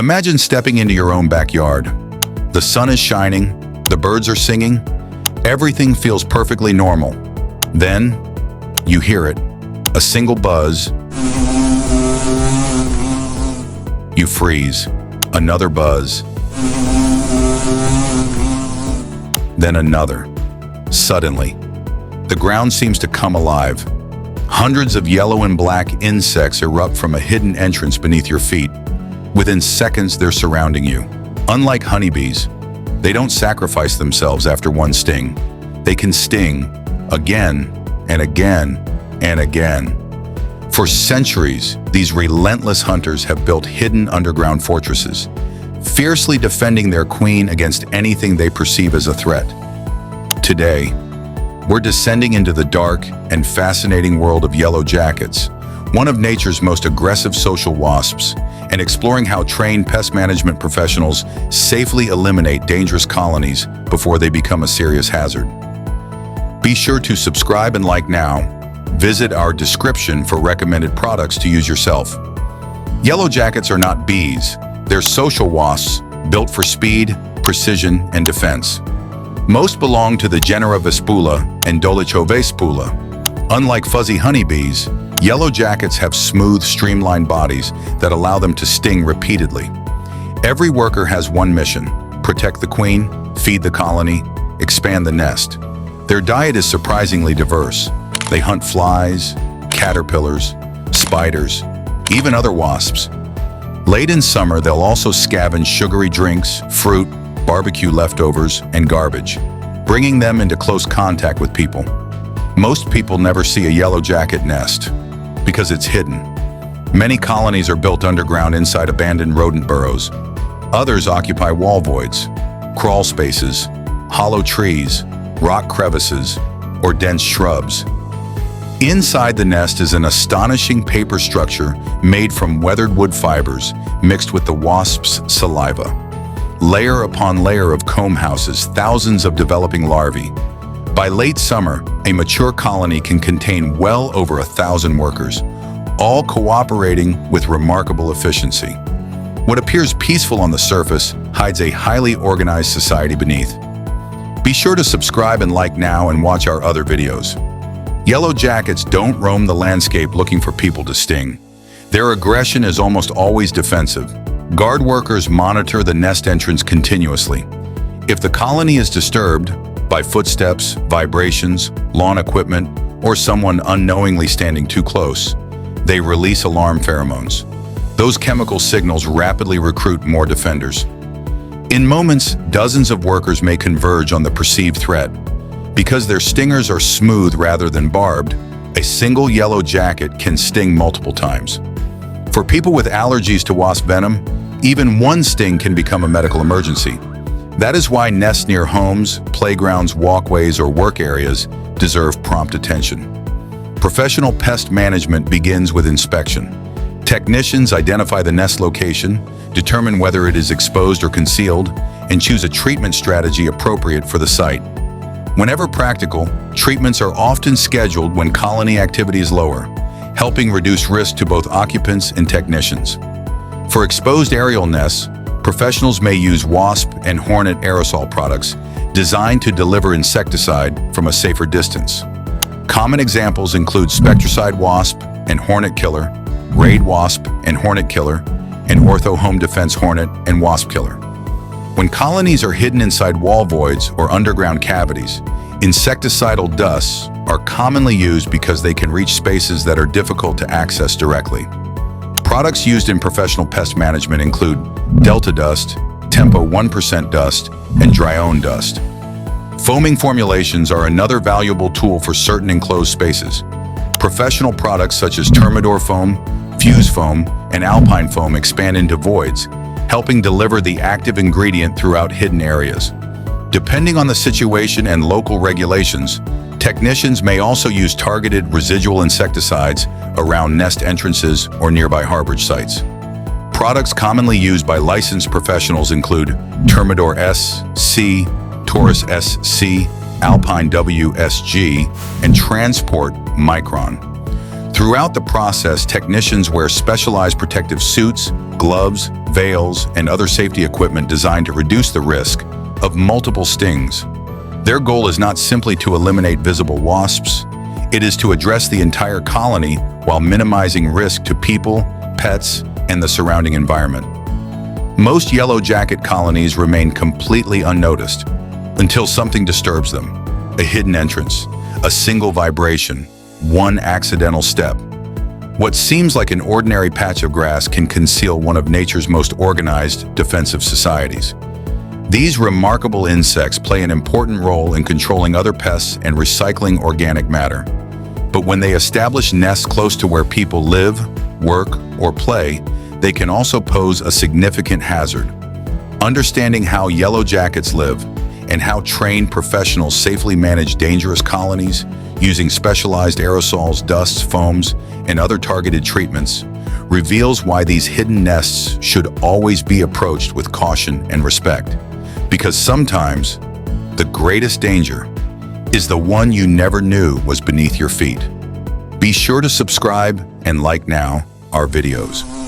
Imagine stepping into your own backyard. The sun is shining, the birds are singing, everything feels perfectly normal. Then, you hear it, a single buzz. You freeze, another buzz. Then another. Suddenly, the ground seems to come alive. Hundreds of yellow and black insects erupt from a hidden entrance beneath your feet. Within seconds, they're surrounding you. Unlike honeybees, they don't sacrifice themselves after one sting. They can sting again and again and again. For centuries, these relentless hunters have built hidden underground fortresses, fiercely defending their queen against anything they perceive as a threat. Today, we're descending into the dark and fascinating world of yellow jackets, one of nature's most aggressive social wasps, and exploring how trained pest management professionals safely eliminate dangerous colonies before they become a serious hazard. Be sure to subscribe and like now. Visit our description for recommended products to use yourself. Yellow jackets are not bees. They're social wasps built for speed, precision, and defense. Most belong to the genera Vespula and Dolichovespula. Unlike fuzzy honeybees, yellow jackets have smooth, streamlined bodies that allow them to sting repeatedly. Every worker has one mission: protect the queen, feed the colony, expand the nest. Their diet is surprisingly diverse. They hunt flies, caterpillars, spiders, even other wasps. Late in summer, they'll also scavenge sugary drinks, fruit, barbecue leftovers, and garbage, bringing them into close contact with people. Most people never see a yellow jacket nest because it's hidden. Many colonies are built underground inside abandoned rodent burrows. Others occupy wall voids, crawl spaces, hollow trees, rock crevices, or dense shrubs. Inside the nest is an astonishing paper structure made from weathered wood fibers mixed with the wasp's saliva. Layer upon layer of comb houses thousands of developing larvae. By late summer, a mature colony can contain well over 1,000 workers, all cooperating with remarkable efficiency. What appears peaceful on the surface hides a highly organized society beneath. Be sure to subscribe and like now and watch our other videos. Yellow jackets don't roam the landscape looking for people to sting. Their aggression is almost always defensive. Guard workers monitor the nest entrance continuously. If the colony is disturbed by footsteps, vibrations, lawn equipment, or someone unknowingly standing too close, they release alarm pheromones. Those chemical signals rapidly recruit more defenders. In moments, dozens of workers may converge on the perceived threat. Because their stingers are smooth rather than barbed, a single yellow jacket can sting multiple times. For people with allergies to wasp venom, even one sting can become a medical emergency. That is why nests near homes, playgrounds, walkways, or work areas deserve prompt attention. Professional pest management begins with inspection. Technicians identify the nest location, determine whether it is exposed or concealed, and choose a treatment strategy appropriate for the site. Whenever practical, treatments are often scheduled when colony activity is lower, helping reduce risk to both occupants and technicians. For exposed aerial nests, professionals may use Wasp and Hornet aerosol products designed to deliver insecticide from a safer distance. Common examples include Spectricide Wasp and Hornet Killer, Raid Wasp and Hornet Killer, and Ortho Home Defense Hornet and Wasp Killer. When colonies are hidden inside wall voids or underground cavities, insecticidal dusts are commonly used because they can reach spaces that are difficult to access directly. Products used in professional pest management include Delta Dust, Tempo 1% Dust, and Dryone Dust. Foaming formulations are another valuable tool for certain enclosed spaces. Professional products such as Thermador Foam, Fuse Foam, and Alpine Foam expand into voids, helping deliver the active ingredient throughout hidden areas. Depending on the situation and local regulations, technicians may also use targeted residual insecticides around nest entrances or nearby harborage sites. Products commonly used by licensed professionals include Thermador SC, Taurus SC, Alpine WSG, and Transport Micron. Throughout the process, technicians wear specialized protective suits, gloves, veils, and other safety equipment designed to reduce the risk of multiple stings. Their goal is not simply to eliminate visible wasps, it is to address the entire colony while minimizing risk to people, pets, and the surrounding environment. Most yellow jacket colonies remain completely unnoticed until something disturbs them. A hidden entrance, a single vibration, one accidental step. What seems like an ordinary patch of grass can conceal one of nature's most organized defensive societies. These remarkable insects play an important role in controlling other pests and recycling organic matter. But when they establish nests close to where people live, work, or play, they can also pose a significant hazard. Understanding how yellow jackets live and how trained professionals safely manage dangerous colonies using specialized aerosols, dusts, foams, and other targeted treatments reveals why these hidden nests should always be approached with caution and respect. Because sometimes, the greatest danger is the one you never knew was beneath your feet. Be sure to subscribe and like now our videos.